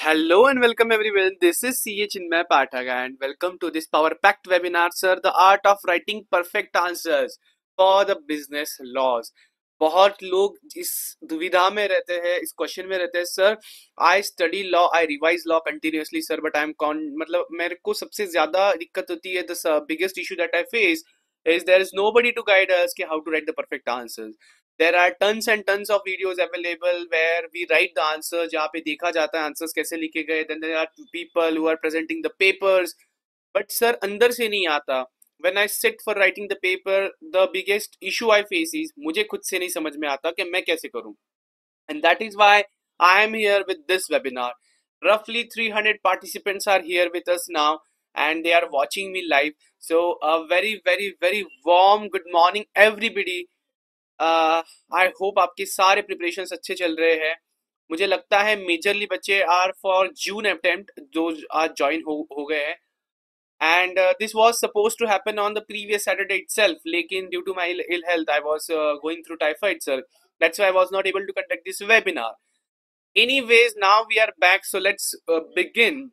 Hello and welcome everyone. This is CA Chinmay Pathak and welcome to this power packed webinar, sir. The art of writing perfect answers for the business laws. बहुत लोग इस दुविधा में रहते हैं, इस question में रहते हैं, sir I study law, I revise law continuously sir, but I am con मतलब मेरे को सबसे ज्यादा दिक्कत होती है, the biggest issue that I face is there is nobody to guide us कि how to write the perfect answers. There are tons and tons of videos available where we write the answers, जहाँ पे देखा जाता है answers कैसे लिखे गए. Then there are people who are presenting the papers, but sir अंदर से नहीं आता. When I sit for writing the paper, the biggest issue I face is मुझे खुद से नहीं समझ में आता कि मैं कैसे करूँ. And that is why I am here with this webinar. Roughly 300 participants are here with us now and they are watching me live. So a very warm good morning everybody. I hope आपके सारे preparation अच्छे चल रहे हैं. मुझे लगता है majorly बच्चे आर फॉर जून अटेम्प्ट जो आज ज्वाइन हो गए हैं. And this was suppose to happen on the previous Saturday itself, लेकिन due to my ill health I was going through typhoid sir. That's why I was not able to conduct this webinar. Anyways now we are back, so let's begin.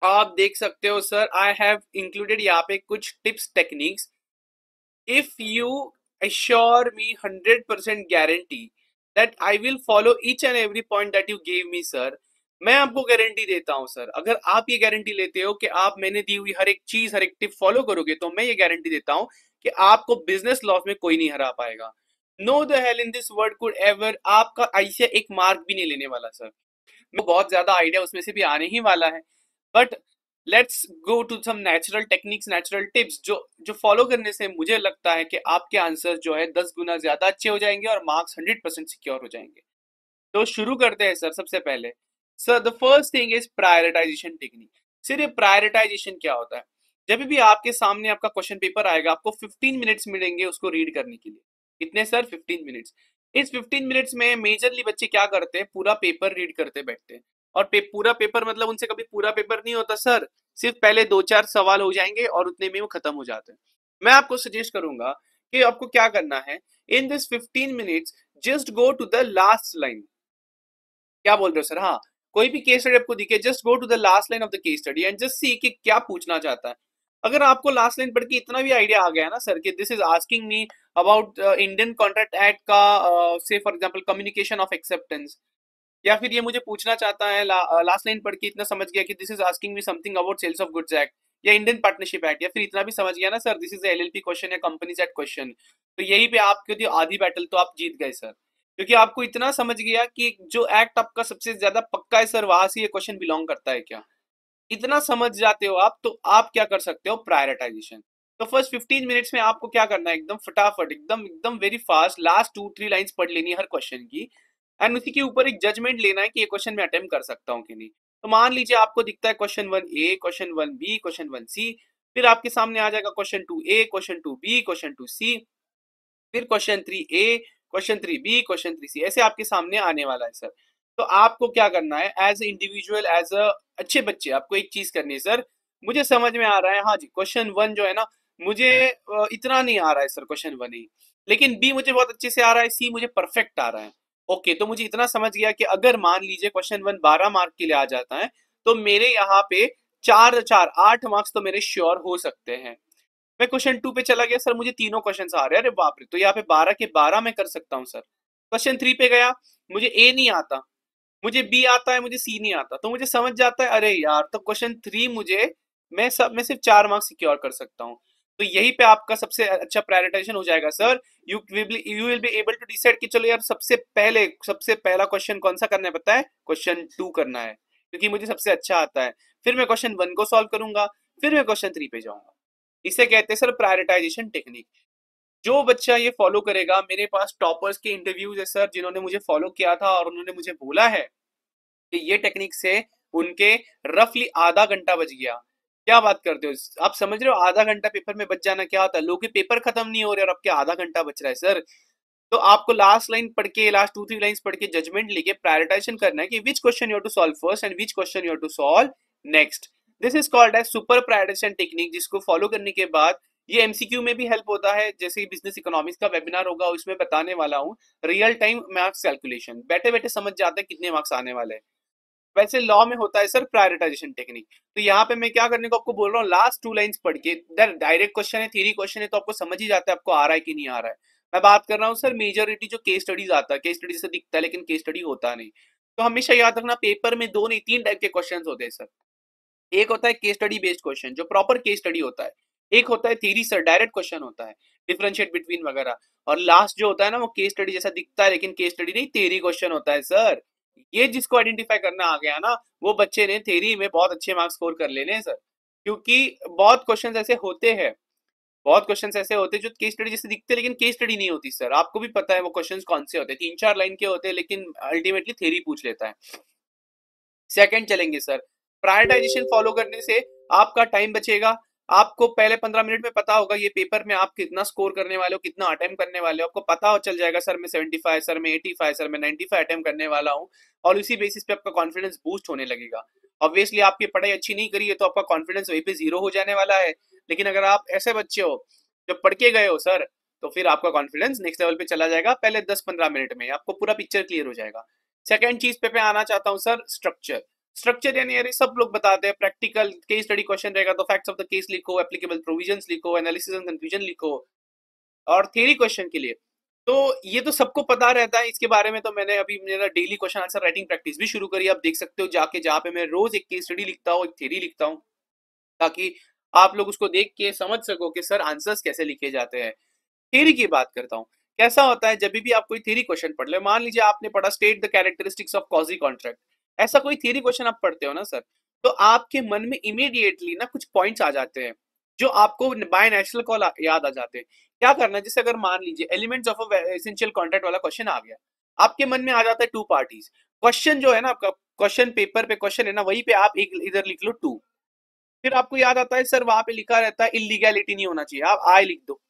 आप देख सकते हो sir, I have included यहाँ पे कुछ tips techniques. If you assure me 100% guarantee that I will follow each and every point that you gave me sir, मैं आपको guarantee देता हूं सर, अगर आप ये गारंटी लेते हो कि आप मैंने दी हुई हर एक चीज हर एक टिप फॉलो करोगे, तो मैं ये गारंटी देता हूं कि आपको बिजनेस लॉ में कोई नहीं हरा पाएगा. Know the hell in this world could ever आपका ऐसे एक मार्क भी नहीं लेने वाला सर. मैं बहुत ज्यादा आइडिया उसमें से भी आने ही वाला है, but let's go to some natural techniques, natural tips जो जो फॉलो करने से मुझे लगता है कि आपके आंसर्स जो है 10 गुना ज्यादा अच्छे हो जाएंगे और मार्क्स 100% सिक्योर हो जाएंगे. तो शुरू करते हैं सर. सबसे पहले sir the first thing is prioritisation technique. Sir ये प्रायोरिटाइजेशन क्या होता है? जब भी आपके सामने आपका क्वेश्चन पेपर आएगा, आपको 15 मिनट्स मिलेंगे उसको रीड करने के लिए. कितने सर? 15 मिनट्स. इस 15 मिनट्स में मेजरली बच्चे क्या करते हैं, पूरा पेपर रीड करते बैठते हैं. और पूरा पेपर मतलब उनसे कभी पूरा पेपर नहीं होता सर, सिर्फ पहले दो चार सवाल हो जाएंगे और उतने में वो खत्म हो जाते हैं. मैं आपको सजेस्ट करूंगा कि आपको क्या करना है, in this 15 minutes just go to the last line. क्या बोल रहे हो सर? हाँ, कोई भी केस स्टडी आपको दिखे, just go to the last line of the case study and just see कि क्या पूछना चाहता है. अगर आपको लास्ट लाइन पढ़ के इतना भी आइडिया आ गया ना सर कि this is asking me about Indian contract act का से for example communication of acceptance, या फिर ये मुझे पूछना चाहता है लास्ट लाइन पढ़ के इतना समझ गया कि this is asking me something about sales of goods act या इंडियन पार्टनरशिप एक्ट, या फिर इतना भी समझ गया ना sir this is LLP question या कंपनीज एक्ट क्वेश्चन, तो यही पे आपके लिए आधी बैटल तो आप जीत गए सर. क्योंकि आपको इतना समझ गया कि जो एक्ट आपका सबसे ज्यादा पक्का है सर, वहां से ये क्वेश्चन बिलोंग करता है क्या. इतना समझ जाते हो आप, तो आप क्या कर सकते हो, प्रायोरिटाइजेशन. तो फर्स्ट 15 मिनट्स में आपको क्या करना है, एकदम फटाफट, एकदम एकदम वेरी फास्ट लास्ट 2-3 लाइंस पढ़ लेनी है हर क्वेश्चन की, एंड उसी के ऊपर एक जजमेंट लेना है कि ये क्वेश्चन मैं अटेम्प्ट कर सकता हूँ कि नहीं. तो मान लीजिए आपको दिखता है question 1A, question 1B, question 1C, फिर आपके सामने आ जाएगा question 2A, question 2B, question 2C, फिर question 3A, question 3B, question 3C, ऐसे आपके सामने आने वाला है सर. तो आपको क्या करना है, as a individual, as a अच्छे बच्चे, आपको एक चीज करनी है सर. मुझे समझ में आ रहा है, हाँ जी, क्वेश्चन 1 जो है ना, मुझे इतना नहीं आ रहा है सर क्वेश्चन 1 ही, लेकिन B मुझे बहुत अच्छे से आ रहा है, C मुझे परफेक्ट आ रहा है. ओके, तो मुझे इतना समझ गया कि अगर मान लीजिए क्वेश्चन 1 12 मार्क के लिए आ जाता है, तो मेरे यहाँ पे 4 4 8 मार्क्स तो मेरे श्योर हो सकते हैं. मैं क्वेश्चन 2 पे चला गया सर, मुझे तीनों क्वेश्चन आ रहे हैं, अरे बाप रे, तो यहाँ पे 12 के 12 मैं कर सकता हूँ सर. क्वेश्चन 3 पे गया, मुझे ए नहीं आता, मुझे बी आता है, मुझे सी नहीं आता, तो मुझे समझ जाता है अरे यार, तो क्वेश्चन 3 मुझे मैं सिर्फ 4 मार्क्स सिक्योर कर सकता हूँ. तो यही पे आपका सबसे अच्छा प्रायोरिटाइजेशन हो जाएगा sir. You will be able to decide कि चलो यार, सबसे पहला क्वेश्चन कौन सा करना है, पता है, क्वेश्चन 2 करना है, क्योंकि मुझे सबसे अच्छा आता है. फिर मैं क्वेश्चन 1 को सॉल्व करूंगा, फिर मैं क्वेश्चन 3 पे जाऊंगा. इसे कहते हैं सर प्रायोरिटाइजेशन टेक्निक. जो बच्चा ये फॉलो करेगा, मेरे पास टॉपर्स के इंटरव्यूज है सर, जिन्होंने मुझे फॉलो किया था और उन्होंने मुझे बोला है कि ये टेक्निक से उनके रफली आधा घंटा बच गया. क्या बात करते हो आप, समझ रहे हो आधा घंटा पेपर में बच जाना क्या होता है. लोग के पेपर खत्म नहीं हो रहे और आपके आधा घंटा बच रहा है सर. तो आपको लास्ट लाइन पढ़ के, लास्ट 2-3 लाइंस पढ़ के जजमेंट लेके प्रायोरिटाइजेशन करना है कि which question you have to solve first and which question you have to solve next. This is called as super prioritization technique, जिसको फॉलो करने के बाद ये एमसीक्यू में भी हेल्प होता है. जैसे बिजनेस इकोनॉमिक्स का वेबिनार होगा, उसमें बताने वाला हूँ रियल टाइम मार्क्स कैलकुलेशन, बैठे बैठे समझ जाते हैं कितने मार्क्स आने वाले हैं. वैसे लॉ में होता है सर प्रायोरिटाइजेशन टेक्निक। तो यहाँ पे मैं क्या करने को आपको बोल रहा हूँ, लास्ट टू लाइंस पढ़ के, डायरेक्ट क्वेश्चन है, थ्योरी क्वेश्चन है, तो आपको समझ ही जाता है आपको आ रहा है कि नहीं आ रहा है। मैं बात कर रहा हूँ सर मेजोरिटी जो केस स्टडीज आता है, केस स्टडी से दिखता है लेकिन केस स्टडी होता नहीं। तो हमेशा याद रखना पेपर में दो नहीं तीन टाइप के क्वेश्चन होते हैं सर। एक होता है केस स्टडी बेस्ड क्वेश्चन जो प्रॉपर केस स्टडी होता है, एक होता है थ्योरी सर डायरेक्ट क्वेश्चन होता है, डिफरेंशिएट बिटवीन वगैरह, और लास्ट जो होता है ना वो केस स्टडी जैसा दिखता है लेकिन केस स्टडी नहीं, थ्योरी क्वेश्चन होता है सर। ये जिसको आइडेंटिफाई करना आ गया ना, वो बच्चे ने थ्योरी में बहुत अच्छे मार्क्स स्कोर कर लेने हैं सर। क्योंकि बहुत क्वेश्चन ऐसे होते हैं, बहुत क्वेश्चंस ऐसे होते हैं जो केस स्टडी जैसे दिखते हैं लेकिन केस स्टडी नहीं होती सर, आपको भी पता है वो क्वेश्चंस कौन से होते हैं, तीन चार लाइन के होते हैं लेकिन अल्टीमेटली थ्योरी पूछ लेता है। सेकंड चलेंगे सर, प्रायोरिटाइजेशन फॉलो करने से आपका टाइम बचेगा। आपको पहले 15 मिनट में पता होगा ये पेपर में आप कितना स्कोर करने वाले हो, कितना अटेम्प्ट करने वाले हो, आपको पता हो चल जाएगा सर मैं 75, सर मैं 85, सर मैं 95 अटेम्प्ट करने वाला हूँ, और उसी बेसिस पे आपका कॉन्फिडेंस बूस्ट होने लगेगा। ऑब्वियसली आपकी पढ़ाई अच्छी नहीं करी है तो आपका कॉन्फिडेंस वहीं पे जीरो हो जाने वाला है, लेकिन अगर आप ऐसे बच्चे हो जो पढ़ के गए हो सर, तो फिर आपका कॉन्फिडेंस नेक्स्ट लेवल पे चला जाएगा, पहले 10-15 मिनट में आपको पूरा पिक्चर क्लियर हो जाएगा। सेकंड चीज पे आना चाहता हूँ सर, स्ट्रक्चर। स्ट्रक्चर यानी अरे सब लोग बताते हैं, प्रैक्टिकल केस स्टडी क्वेश्चन रहेगा तो फैक्ट्स ऑफ द केस लिखो, एप्लीकेबल प्रोविजंस लिखो, एनालिसिस एंड कंक्लूजन लिखो। और थ्योरी क्वेश्चन के लिए तो ये तो सबको पता रहता है, इसके बारे में तो मैंने अभी मेरा daily question answer writing practice भी शुरू करी, आप देख सकते हो जाके, जहाँ पे मैं रोज एक केस स्टडी लिखता हूँ, एक थ्योरी लिखता हूँ, ताकि आप लोग उसको देख के समझ सको कि सर आंसर्स कैसे लिखे जाते हैं। थ्योरी की बात करता हूँ, कैसा होता है जब भी आप कोई थ्योरी क्वेश्चन पढ़ ले, मान लीजिए आपने पढ़ा state the characteristics of quasi contract, ऐसा कोई थ्योरी क्वेश्चन आप पढ़ते हो ना सर, तो आपके मन में इमीडिएटली ना कुछ पॉइंट्स आ जाते हैं जो आपको बाय नेचुरल कॉल याद आ जाते हैं। क्या करना है, जैसे अगर मान लीजिए एलिमेंट्स ऑफ एसेंशियल कॉन्ट्रैक्ट वाला क्वेश्चन आ गया, आपके मन में आ जाता है टू पार्टीज, क्वेश्चन जो है ना आपका, क्वेश्चन पेपर पे क्वेश्चन है ना, वहीं पे आप एक इधर लिख लो टू, फिर आपको याद आता है सर वहां पे लिखा रहता है इलीगैलिटी नहीं होना चाहिए, आप आई लिख दो।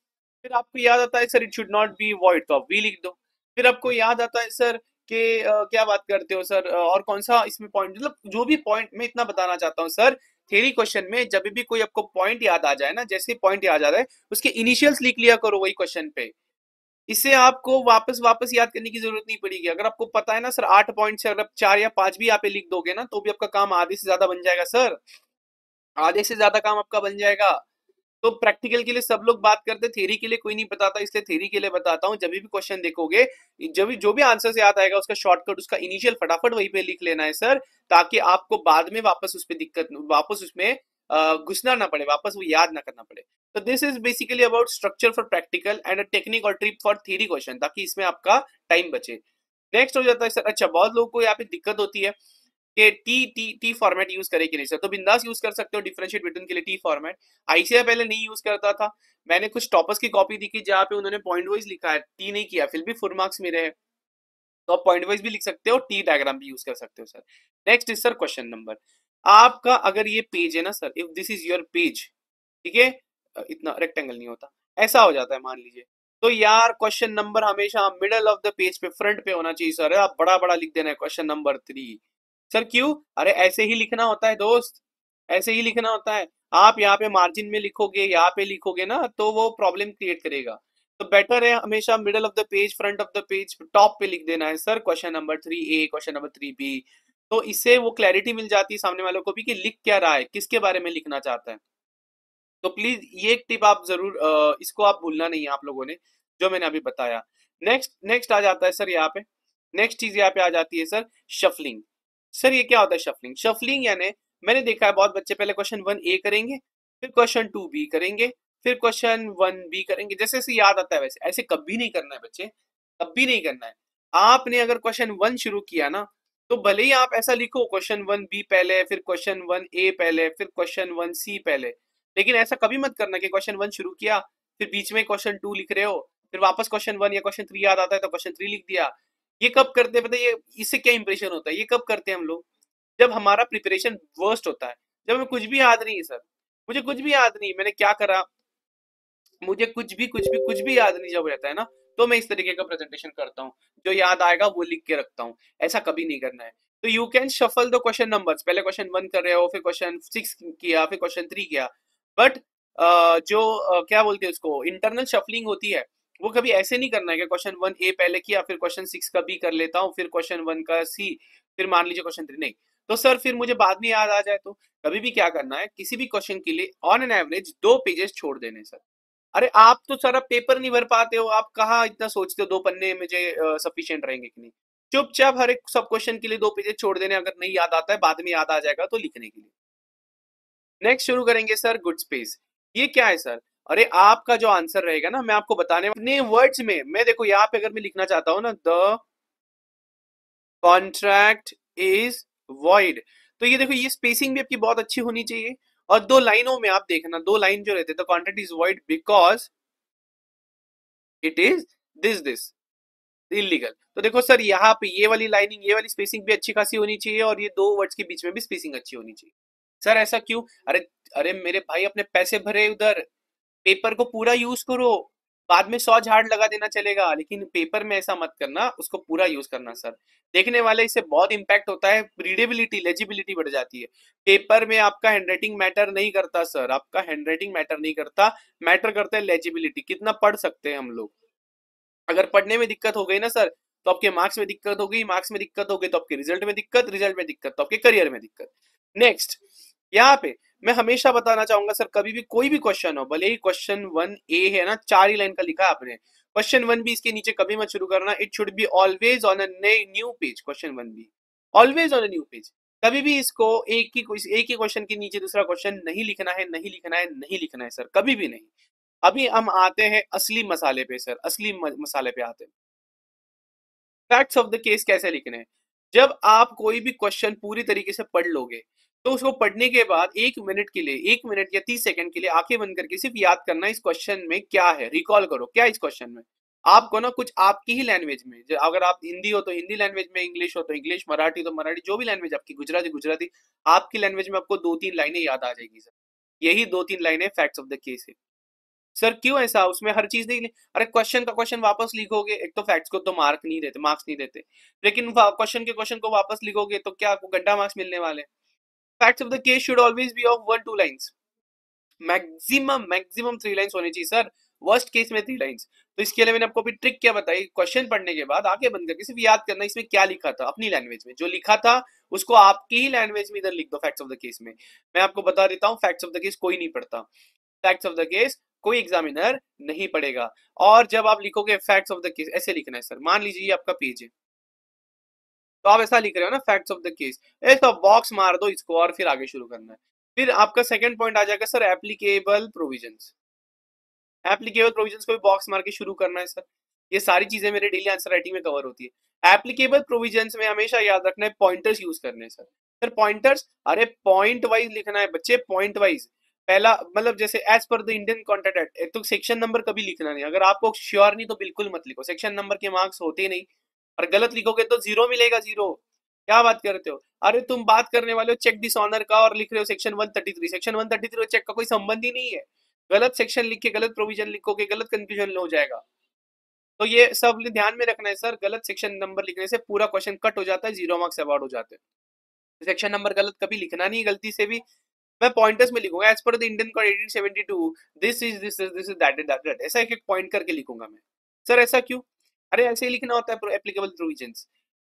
फिर आपको याद आता है sir it should not be void, तो आप वी लिख दो। फिर आपको याद आता है सर कि क्या बात करते हो सर, और कौन सा इसमें पॉइंट, मतलब जो भी पॉइंट मैं इतना बताना चाहता हूँ सर, थ्योरी क्वेश्चन में जब भी कोई आपको पॉइंट याद आ जाए ना, जैसे पॉइंट याद आ जाए उसके इनिशियल्स लिख लिया करो वही क्वेश्चन पे। इससे आपको वापस वापस याद करने की जरूरत नहीं पड़ेगी। अगर आपको पता है ना सर 8 पॉइंट से, अगर आप 4 या 5 भी यहाँ पे लिख दोगे ना, तो भी आपका काम आधे से ज्यादा बन जाएगा सर, आधे से ज्यादा काम आपका बन जाएगा। तो प्रैक्टिकल के लिए सब लोग बात करते हैं, थ्योरी के लिए कोई नहीं बताता, इसलिए थ्योरी के लिए बताता हूँ। जब भी क्वेश्चन देखोगे, जब भी जो भी आंसर से याद आएगा उसका शॉर्टकट, उसका इनिशियल फटाफट वहीं पे लिख लेना है सर, ताकि आपको बाद में वापस उस पर दिक्कत, वापस उसमें घुसना ना पड़े, वापस वो याद ना करना पड़े। तो this is basically about structure for practical and a technique और ट्रिप फॉर थ्योरी क्वेश्चन, ताकि इसमें आपका टाइम बचे। नेक्स्ट हो जाता है सर, अच्छा बहुत लोगों को यहाँ पे दिक्कत होती है कि T T T format use करे कि नहीं सर, तो बिंदास यूज कर सकते हो डिफरेंशिएट बिटवीन के लिए टी फॉर्मेट। आईसीआई पहले नहीं यूज करता था, मैंने कुछ टॉपर्स की कॉपी दिखी जहाँ पे उन्होंने पॉइंट वाइज लिखा है, टी नहीं किया, फिर भी फुल मार्क्स मेरे हैं। तो आप पॉइंट वाइज भी लिख सकते हो, टी डायग्राम भी यूज कर सकते हो sir. Next is sir question number. आपका अगर ये पेज है ना sir, if this is your page, ठीक है, इतना रेक्टेंगल नहीं होता, ऐसा हो जाता है मान लीजिए, तो यार क्वेश्चन नंबर हमेशा मिडल ऑफ द पेज पे, फ्रंट पे होना चाहिए सर। आप बड़ा बड़ा लिख देना है क्वेश्चन नंबर 3। सर क्यों? अरे ऐसे ही लिखना होता है दोस्त, ऐसे ही लिखना होता है। आप यहाँ पे मार्जिन में लिखोगे, यहाँ पे लिखोगे ना, तो वो प्रॉब्लम क्रिएट करेगा। तो बेटर है हमेशा middle of the page, front of the page, top पे लिख देना है sir question number 3A, question number 3B। तो इससे वो क्लैरिटी मिल जाती है सामने वालों को भी कि लिख क्या रहा है, किसके बारे में लिखना चाहता है। तो प्लीज ये एक टिप आप जरूर, इसको आप भूलना नहीं है आप लोगों ने, जो मैंने अभी बताया। नेक्स्ट नेक्स्ट आ जाता है सर यहाँ पे, नेक्स्ट चीज यहाँ पे आ जाती है सर, शफलिंग। सर ये क्या होता है शफलिंग? शफलिंग यानी मैंने देखा है बहुत बच्चे पहले क्वेश्चन 1A करेंगे, फिर क्वेश्चन 2B करेंगे, फिर क्वेश्चन 1B करेंगे, जैसे जैसे याद आता है वैसे। ऐसे कभी नहीं करना है बच्चे, कभी नहीं करना है। आपने अगर क्वेश्चन 1 शुरू किया ना, तो भले ही आप ऐसा लिखो क्वेश्चन 1B पहले, फिर क्वेश्चन 1A पहले, फिर क्वेश्चन 1C पहले, लेकिन ऐसा कभी मत करना कि क्वेश्चन 1 शुरू किया, फिर बीच में क्वेश्चन 2 लिख रहे हो, फिर वापस क्वेश्चन 1 या क्वेश्चन 3 याद आता है तो क्वेश्चन 3 लिख दिया। ये कब करते हैं पता है? ये इससे क्या इंप्रेशन होता है, ये कब करते हैं हम लोग? जब हमारा प्रिपरेशन वर्स्ट होता है, जब हमें कुछ भी याद नहीं है सर, मुझे कुछ भी याद नहीं, मैंने क्या करा, मुझे कुछ भी याद नहीं जब रहता है ना, तो मैं इस तरीके का प्रेजेंटेशन करता हूँ, जो याद आएगा वो लिख के रखता हूँ। ऐसा कभी नहीं करना है। तो you can shuffle the question numbers, पहले क्वेश्चन 1 कर रहे हो, फिर क्वेश्चन 6 किया, फिर क्वेश्चन 3 किया, बट जो क्या बोलते हैं उसको, इंटरनल शफलिंग होती है, वो कभी ऐसे नहीं करना है कि क्वेश्चन 1A पहले किया, फिर क्वेश्चन 6 का B कर लेता हूँ, फिर क्वेश्चन 1 का C, फिर मान लीजिए क्वेश्चन 3, नहीं। तो सर फिर मुझे बाद में याद आ जाए तो कभी भी क्या करना है, किसी भी क्वेश्चन के लिए ऑन एन एवरेज 2 पेजेस छोड़ देने सर। अरे आप तो सर अब पेपर नहीं भर पाते हो, आप कहाँ इतना सोचते हो 2 पन्ने मुझे सफिशिएंट रहेंगे कि नहीं। चुपचाप हर एक सब क्वेश्चन के लिए 2 पेजेस छोड़ देने, अगर नहीं याद आता है बाद में याद आ जाएगा तो लिखने के लिए। नेक्स्ट शुरू करेंगे सर गुड स्पेस। ये क्या है सर? अरे आपका जो आंसर रहेगा ना, मैं आपको बताने अपने वर्ड्स में, मैं देखो यहाँ पे अगर मैं लिखना चाहता हूँ ना, द कॉन्ट्रैक्ट इज वॉइड, तो ये देखो ये स्पेसिंग भी आपकी बहुत अच्छी होनी चाहिए। और 2 लाइनों में आप देखना, 2 लाइन जो रहते हैं, the contract is void because it is this illegal. तो देखो सर यहाँ पे ये वाली लाइनिंग, ये वाली स्पेसिंग भी अच्छी खासी होनी चाहिए, और ये 2 वर्ड्स के बीच में भी स्पेसिंग अच्छी होनी चाहिए। सर ऐसा क्यों? अरे अरे मेरे भाई, अपने पैसे भरे उधर, पेपर को पूरा यूज करो, बाद में 100 झाड़ लगा देना चलेगा, लेकिन पेपर में ऐसा मत करना, उसको पूरा यूज करना सर। देखने वाले इससे बहुत इंपैक्ट होता है, रीडेबिलिटी लेजिबिलिटी बढ़ जाती है। पेपर में आपका हैंडराइटिंग मैटर नहीं करता सर, आपका हैंडराइटिंग मैटर नहीं करता, मैटर करता है लेजिबिलिटी, कितना पढ़ सकते हैं हम लोग। अगर पढ़ने में दिक्कत हो गई ना सर, तो आपके मार्क्स में दिक्कत होगी, मार्क्स में दिक्कत होगी तो आपके रिजल्ट में दिक्कत, रिजल्ट में दिक्कत तो आपके करियर में दिक्कत। नेक्स्ट, यहाँ पे मैं हमेशा बताना चाहूंगा सर, कभी भी कोई भी क्वेश्चन हो, भले ही क्वेश्चन 1A है ना, 4 ही लाइन का लिखा है आपने, क्वेश्चन 1B इसके नीचे कभी मत शुरू करना। It should be always on a new page, question 1B always on a new page. कभी भी इसको एक ही क्वेश्चन के नीचे दूसरा क्वेश्चन नहीं लिखना है, नहीं लिखना है, नहीं लिखना है सर, कभी भी नहीं। अभी हम आते हैं असली मसाले पे सर, असली मसाले पे आते हैं। फैक्ट्स ऑफ द केस कैसे लिखने हैं? जब आप कोई भी क्वेश्चन पूरी तरीके से पढ़ लोगे, तो उसको पढ़ने के बाद 1 मिनट के लिए, 1 मिनट या 30 सेकंड के लिए आंखें बंद करके सिर्फ याद करना इस क्वेश्चन में क्या है, रिकॉल करो क्या इस क्वेश्चन में। आपको ना कुछ आपकी ही लैंग्वेज में, अगर आप हिंदी हो तो हिंदी लैंग्वेज में, इंग्लिश हो तो इंग्लिश, मराठी तो मराठी, जो भी लैंग्वेज आपकी, गुजराती गुजराती, आपकी लैंग्वेज में आपको 2-3 लाइनें याद आ जाएगी सर। यही 2-3 लाइनें फैक्ट्स ऑफ द केस है। सर क्यों ऐसा, उसमें हर चीज नहीं अरे क्वेश्चन का क्वेश्चन वापस लिखोगे, एक तो फैक्ट्स को तो मार्क्स नहीं देते, लेकिन क्वेश्चन के क्वेश्चन को वापस लिखोगे तो क्या आपको गड्ढा मार्क्स मिलने वाले। Facts of the case should always be of 1-2 lines, maximum maximum 3 lines होनी चाहिए सर, वर्स्ट केस में 3 लाइन्स। तो इसके लिए मैंने आपको अभी ट्रिक क्या बताई, क्वेश्चन पढ़ने के बाद आंखें बंद करके सिर्फ याद करना इसमें क्या लिखा था, अपनी लैंग्वेज में जो लिखा था उसको आपकी ही लैंग्वेज में इधर लिख दो फैक्ट्स ऑफ द केस में। मैं आपको बता देता हूँ, फैक्ट्स ऑफ द केस कोई नहीं पढ़ता, फैक्ट्स ऑफ द केस कोई एग्जामिनर नहीं पढ़ेगा। और जब आप लिखोगे फैक्ट्स ऑफ द केस, ऐसे लिखना है सर, मान लीजिए ये आपका पेज है, तो आप ऐसा लिख रहे हो ना फैक्ट्स ऑफ द केस, ऐसा बॉक्स मार दो इसको और फिर आगे शुरू करना है। फिर आपका सेकंड पॉइंट आ जाएगा sir, applicable provisions. Applicable provisions को भी बॉक्स मार के शुरू करना है सर। ये सारी चीजें मेरे डेली आंसर राइटिंग में कवर होती है। एप्लीकेबल प्रोविजंस में हमेशा याद रखना है, पॉइंटर्स यूज करने हैं सर। सर पॉइंटर्स, अरे पॉइंट वाइज लिखना है बच्चे, पॉइंट वाइज। पहला मतलब जैसे as per the Indian contract act, तो सेक्शन नंबर कभी लिखना नहीं, अगर आपको श्योर नहीं तो बिल्कुल मत लिखो, सेक्शन नंबर के मार्क्स होते ही नहीं, और गलत लिखोगे तो 0 मिलेगा, 0। क्या बात करते हो? अरे तुम बात करने वाले हो चेक डिसऑनर का और लिख रहे हो सेक्शन 133, सेक्शन 133 चेक का कोई संबंध ही नहीं है। गलत सेक्शन लिख के गलत प्रोविजन लिखोगे, गलत कंफ्यूजन हो जाएगा। तो ये सब ध्यान में रखना है सर, गलत सेक्शन नंबर लिखने से पूरा क्वेश्चन कट हो जाता है, 0 मार्क्स अवार्ड हो जाते हैं। सेक्शन नंबर गलत कभी लिखना नहीं गलती से भी। मैं पॉइंटर्स में लिखूंगा, as per the Indian code 1872 this is that, ऐसा एक एक पॉइंट करके लिखूंगा मैं। सर ऐसा क्यों? अरे ऐसे ही लिखना होता है एप्लीकेबल प्रोविजंस।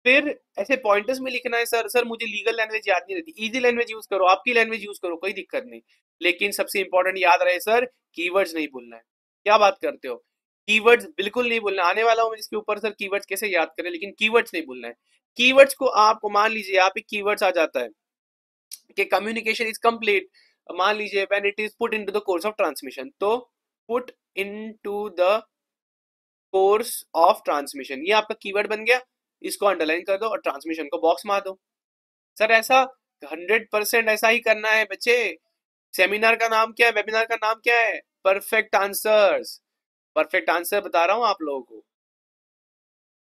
फिर ऐसे पॉइंटर्स में लिखना है सर, सर मुझे लीगल लैंग्वेज याद नहीं रहती, इजी लैंग्वेज यूज करो, आपकी लैंग्वेज यूज करो, कोई दिक्कत नहीं, लेकिन सबसे इंपॉर्टेंट याद रहे सर, कीवर्ड्स नहीं भूलना है। क्या बात करते हो? कीवर्ड्स बिल्कुल नहीं भूलना, आने वाला हूँ इसके ऊपर सर, कीवर्ड्स कैसे याद करें, लेकिन कीवर्ड्स नहीं भूलना है। कीवर्ड्स को आपको मान लीजिए यहाँ पे कीवर्ड्स आ जाता है कि कम्युनिकेशन इज कंप्लीट, मान लीजिए when it is put into the course of transmission, तो put into the course of transmission, ये आपका कीवर्ड बन गया, इसको अंडरलाइन कर दो और ट्रांसमिशन को बॉक्स मार दो। सर ऐसा 100% ऐसा ही करना है बच्चे। सेमिनार का नाम क्या है, वेबिनार का नाम क्या है? Perfect answers. परफेक्ट आंसर बता रहा हूं आप लोगों को।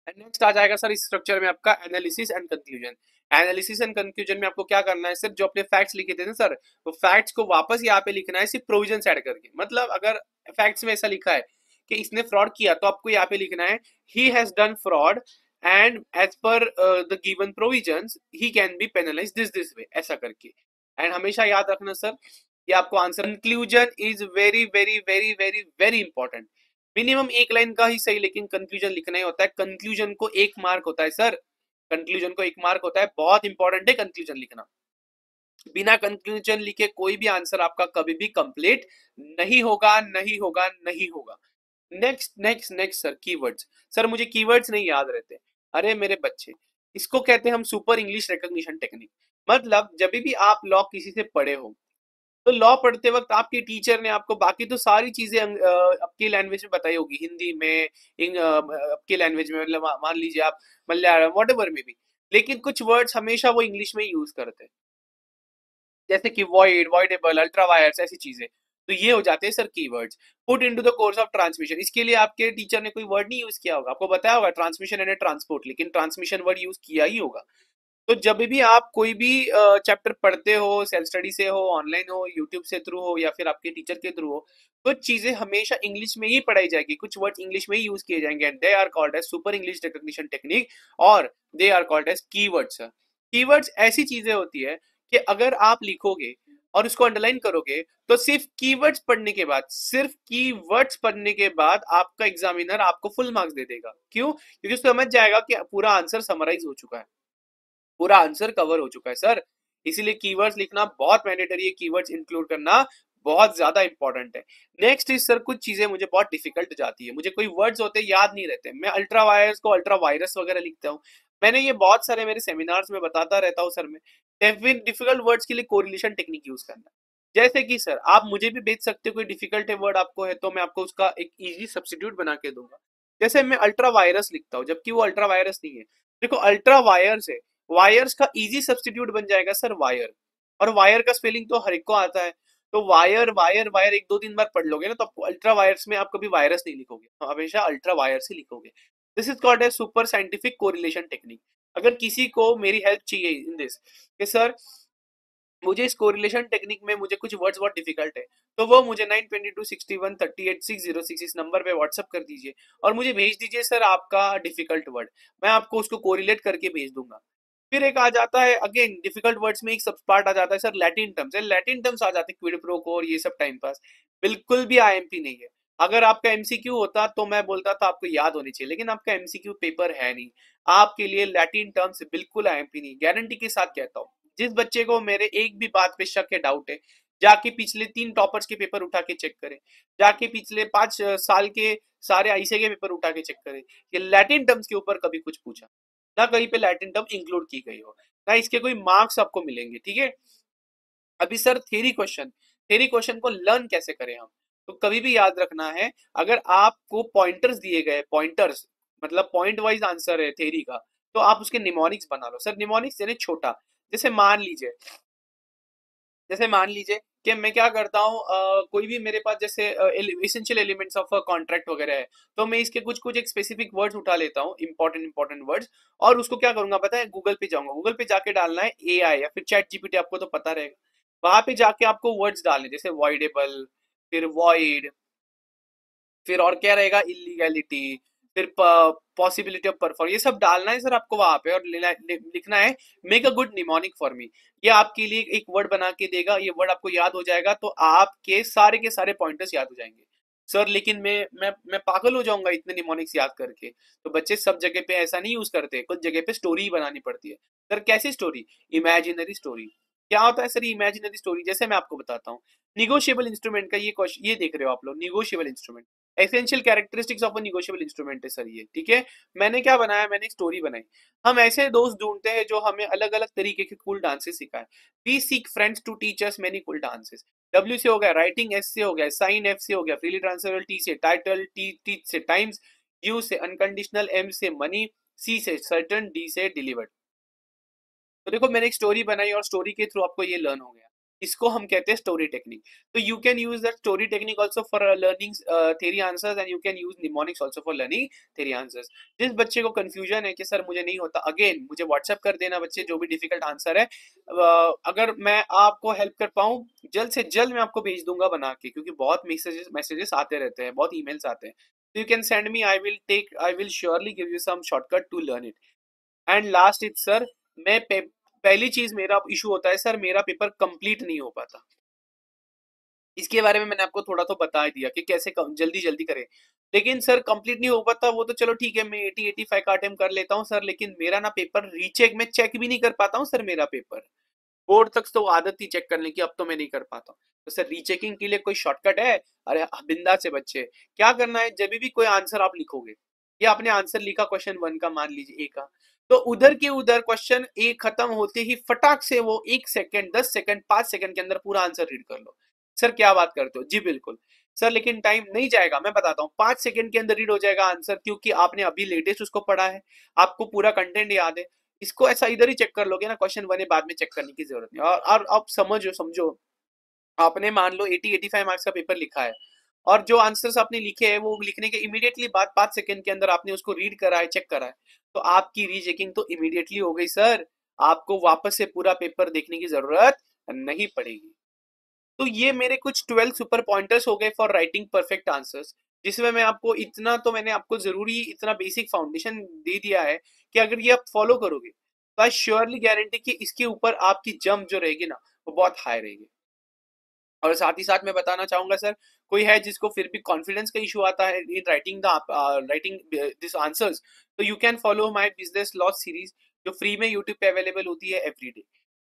नेक्स्ट आ जाएगा सर इस स्ट्रक्चर में आपका analysis and conclusion. Analysis and conclusion में आपको क्या करना है सर, जो अपने फैक्ट्स लिखे थे ना सर, वो फैक्ट्स को वापस यहाँ पे लिखना है सिर्फ प्रोविजन ऐड करके। मतलब अगर फैक्ट्स में ऐसा लिखा है कि इसने फ्रॉड किया, तो आपको यहाँ पे लिखना है he has done fraud and as per the given provisions he can be penalise this way, ऐसा करके। एंड हमेशा याद रखना सर, ये आपको answer, conclusion is very very very very very important. Minimum 1 line का ही सही, लेकिन कंक्लूजन लिखना ही होता है, कंक्लूजन को 1 मार्क होता है सर, कंक्लूजन को 1 मार्क होता है, बहुत इंपॉर्टेंट है कंक्लूजन लिखना। बिना कंक्लूजन लिखे कोई भी आंसर आपका कभी भी कंप्लीट नहीं होगा, नहीं होगा, नहीं होगा। Next next next sir, keywords. Sir मुझे कीवर्ड्स नहीं याद रहते। अरे मेरे बच्चे, इसको कहते हैं हम सुपर इंग्लिश रिकॉग्निशन टेक्निक। मतलब जब भी आप लॉ किसी से पढ़े हो, तो लॉ पढ़ते वक्त आपके टीचर ने आपको बाकी तो सारी चीजें आपकी लैंग्वेज में बताई होगी, हिंदी में, आपकी लैंग्वेज में, मतलब मान लीजिए आप मलयालम वॉट एवर में भी, लेकिन कुछ वर्ड्स हमेशा वो इंग्लिश में यूज करते हैं, जैसे कि वॉइड, वॉइडेबल, अल्ट्रा वायर्स, ऐसी चीजें। तो ये हो जाते हैं sir keywords. Put into the course of transmission, इसके लिए आपके टीचर ने कोई वर्ड नहीं यूज किया होगा, आपको बताया होगा ट्रांसमिशन एंड ट्रांसपोर्ट, लेकिन ट्रांसमिशन वर्ड यूज किया ही होगा। तो जब भी आप कोई भी चैप्टर पढ़ते हो, सेल्फ स्टडी से हो, ऑनलाइन हो, यूट्यूब से थ्रू हो, या फिर आपके टीचर के थ्रू हो, कुछ चीजें हमेशा इंग्लिश में ही पढ़ाई जाएगी, कुछ वर्ड्स इंग्लिश में ही यूज किए जाएंगे, and they are called as super English recognition technique, और they are called as keywords. Keywords ऐसी चीजें होती है कि अगर आप लिखोगे और उसको अंडरलाइन करोगे, तो सिर्फ कीवर्ड्स पढ़ने के बाद, सिर्फ कीवर्ड्स पढ़ने के बाद आपका एग्जामिनर आपको फुल मार्क्स दे देगा। क्यों? क्योंकि उसको समझ जाएगा कि पूरा आंसर समराइज हो चुका है, पूरा आंसर कवर हो चुका है सर। इसीलिए कीवर्ड्स लिखना बहुत मैंडेटरी है, कीवर्ड्स इंक्लूड करना बहुत ज्यादा इंपॉर्टेंट है। नेक्स्ट इज सर, कुछ चीजें मुझे बहुत डिफिकल्ट जाती है, मुझे कोई वर्ड्स होते याद नहीं रहते, मैं अल्ट्रा वायरस को अल्ट्रा वायरस वगैरह लिखता हूँ। मैंने ये बहुत सारे मेरे सेमिनार्स में बताता रहता हूँ सर। मैं डिफिकल्ट वर्ड्स के लिए कोरिलेशन टेक्निक यूज करना, जैसे कि सर आप मुझे भी भेज सकते हो, कोई डिफिकल्ट है वर्ड आपको है, तो मैं आपको उसका एक इजी सब्स्टिट्यूट बना के दूंगा। जैसे मैं अल्ट्रा वायरस लिखता हूँ, जबकि वो अल्ट्रा वायरस नहीं है। देखो अल्ट्रा वायर्स है, वायर्स का इजी सब्स्टिट्यूट बन जाएगा सर वायर, और वायर का स्पेलिंग तो हर एक को आता है। तो वायर वायर वायर 1 2 3 बार पढ़ लोगे ना, तो आपको अल्ट्रा वायर्स में आप कभी वायरस नहीं लिखोगे, तो हमेशा अल्ट्रा वायर्स ही लिखोगे। This is called a super scientific correlation technique. अगर किसी को मेरी हेल्प चाहिए इन दिस, कि सर मुझे इस कोरिलेशन टेक्निक में मुझे कुछ वर्ड्स बहुत डिफिकल्ट है, तो वो मुझे 9261386066 इस नंबर पे व्हाट्सअप कर दीजिए, और मुझे भेज दीजिए सर आपका डिफिकल्ट वर्ड, मैं आपको उसको कोरिलेट करके भेज दूंगा। फिर एक आ जाता है अगेन डिफिकल्ट वर्ड्स में, एक सब पार्ट आ जाता है sir Latin terms, Latin terms आ जाते हैं क्विड प्रो को और ये सब टाइम पास, बिल्कुल भी आईएमपी नहीं है। अगर आपका एमसीक्यू होता तो मैं बोलता था आपको याद होनी चाहिए, लेकिन आपका एमसीक्यू पेपर है नहीं, आपके लिए लैटिन टर्म्स बिल्कुल आईएमपी नहीं, गारंटी के साथ कहता हूँ। जिस बच्चे को मेरे एक भी बात पे शक है, डाउट है, जाके पिछले 3 टॉपर्स के पेपर उठा के चेक करें, जाके पिछले 5 साल के सारे आईसीए के पेपर उठा के चेक करें, कि लैटिन टर्म्स के ऊपर कभी कुछ पूछा, ना कहीं पे लैटिन टर्म इंक्लूड की गई हो, ना इसके कोई मार्क्स आपको मिलेंगे। ठीक है, अभी sir theory question, theory question को लर्न कैसे करें हम, तो कभी भी याद रखना है, अगर आपको पॉइंटर्स दिए गए, पॉइंटर्स मतलब पॉइंट वाइज आंसर है थ्योरी का, तो आप उसके निमोनिक्स बना लो। सर निमोनिक्स यानी छोटा, जैसे मान लीजिए, जैसे मान लीजिए कि मैं क्या करता हूँ, कोई भी मेरे पास जैसे इसेंशियल एलिमेंट्स ऑफ कॉन्ट्रैक्ट वगैरह है, तो मैं इसके कुछ कुछ एक स्पेसिफिक वर्ड्स उठा लेता हूँ, इंपॉर्टेंट इंपॉर्टेंट वर्ड्स, और उसको क्या करूंगा पता है, गूगल पे जाऊंगा, गूगल पे जाके डालना है एआई या फिर चैट जीपीटी, आपको तो पता रहेगा, वहां पे जाके आपको वर्ड्स डालने, जैसे वॉइडेबल, फिर वॉइड, फिर और क्या रहेगा, इलीगैलिटी, फिर पॉसिबिलिटी ऑफ परफॉर्म, ये सब डालना है सर आपको वहां पे, और लिखना है make a good mnemonic for me. ये आपके लिए एक वर्ड बना के देगा, ये वर्ड आपको याद हो जाएगा, तो आपके के सारे पॉइंटर्स याद हो जाएंगे। सर लेकिन मैं पागल हो जाऊंगा इतने निमोनिक्स याद करके। तो बच्चे सब जगह पे ऐसा नहीं यूज करते, कुछ जगह पे स्टोरी बनानी पड़ती है। सर कैसी स्टोरी? Imaginary story. क्या होता है सर इमेजिनरी स्टोरी? जैसे मैं आपको बताता हूँ, निगोशिएबल इंस्ट्रूमेंट का ये क्वेश्चन, ये देख रहे हो आप लोग, negotiable instrument, essential characteristics of a negotiable instrument है सर ये। ठीक है, मैंने क्या बनाया, मैंने एक स्टोरी बनाई। हम ऐसे दोस्त ढूंढते हैं जो हमें अलग अलग तरीके के कूल डांसेस सिखाए। We seek friends to teach us many cool dances. W से हो गया राइटिंग, एस से हो गया साइन, एफ से हो गया फ्रीली ट्रांसफरेबल, टी से टाइटल, टी से टाइम्स, यू से अनकंडीशनल, एम से मनी, सी से सर्टन, डी से डिलीवर्ड। तो देखो मैंने एक स्टोरी बनाई और स्टोरी के थ्रू आपको ये लर्न हो गया, इसको हम कहते हैं स्टोरी टेक्निक। तो you can use that story technique also for learning theory answers, and you can use mnemonics also for learning theory answers. जिस बच्चे को कंफ्यूजन है कि सर मुझे नहीं होता, अगेन मुझे व्हाट्सएप कर देना बच्चे, जो भी डिफिकल्ट आंसर है, अगर मैं आपको हेल्प कर पाऊँ जल्द से जल्द मैं आपको भेज दूंगा बना के, क्योंकि बहुत मैसेजेस मैसेजेस आते रहते हैं, बहुत ईमेल्स आते हैं। तो you can send me, I will surely give you some shortcut to learn it. And last is sir, मैं पहली चीज मेरा इशू होता है सर, मेरा पेपर कंप्लीट नहीं हो पाता। इसके बारे में मैंने आपको थोड़ा तो बता दिया कि कैसे जल्दी जल्दी करें। लेकिन सर कंप्लीट नहीं हो पाता वो तो चलो ठीक है, मैं 80-85 का अटेम्प्ट कर लेता हूँ सर, लेकिन मेरा ना पेपर रीचेक में चेक भी नहीं कर पाता हूँ सर मेरा पेपर। बोर्ड तक तो आदत थी चेक करने की, अब तो मैं नहीं कर पाता हूँ। तो सर रीचेकिंग के लिए कोई शॉर्टकट है? अरे बिंदास से बच्चे, क्या करना है, जब भी कोई आंसर आप लिखोगे या आपने आंसर लिखा क्वेश्चन वन का, मान लीजिए ए का, तो उधर के उधर क्वेश्चन ए खत्म होते ही फटाक से वो 1 सेकंड, 10 सेकंड, 5 सेकंड के अंदर पूरा आंसर रीड कर लो। सर क्या बात करते हो, जी बिल्कुल। सर लेकिन टाइम नहीं जाएगा, मैं बताता हूँ, 5 सेकंड के अंदर रीड हो जाएगा आंसर, क्योंकि आपने अभी लेटेस्ट उसको पढ़ा है, आपको पूरा कंटेंट याद है। इसको ऐसा इधर ही चेक कर लोगे ना, क्वेश्चन वन है, बाद में चेक करने की जरूरत नहीं। और अब समझो समझो, आपने मान लो 80-85 मार्क्स का पेपर लिखा है, और जो आंसर्स आपने लिखे हैं वो लिखने के इमीडिएटली बाद 5 सेकंड के अंदर आपने उसको रीड करा है, चेक करा है, तो आपकी रीचेकिंग तो इमीडिएटली हो गई सर। आपको वापस से पूरा पेपर देखने की जरूरत नहीं पड़ेगी। तो ये मेरे कुछ 12 सुपर पॉइंटर्स हो गए फॉर राइटिंग परफेक्ट आंसर्स, जिसमें मैं आपको इतना तो मैंने आपको जरूरी इतना बेसिक फाउंडेशन दे दिया है कि अगर ये आप फॉलो करोगे तो आई श्योरली गारंटी कि इसके ऊपर आपकी जंप जो रहेगी ना, वो बहुत हाई रहेगी। और साथ ही साथ मैं बताना चाहूंगा सर, कोई है जिसको फिर भी कॉन्फिडेंस का इशू आता है in writing the writing this answers, तो you can follow my business laws series, जो फ्री में यूट्यूब पे अवेलेबल होती है एवरी डे।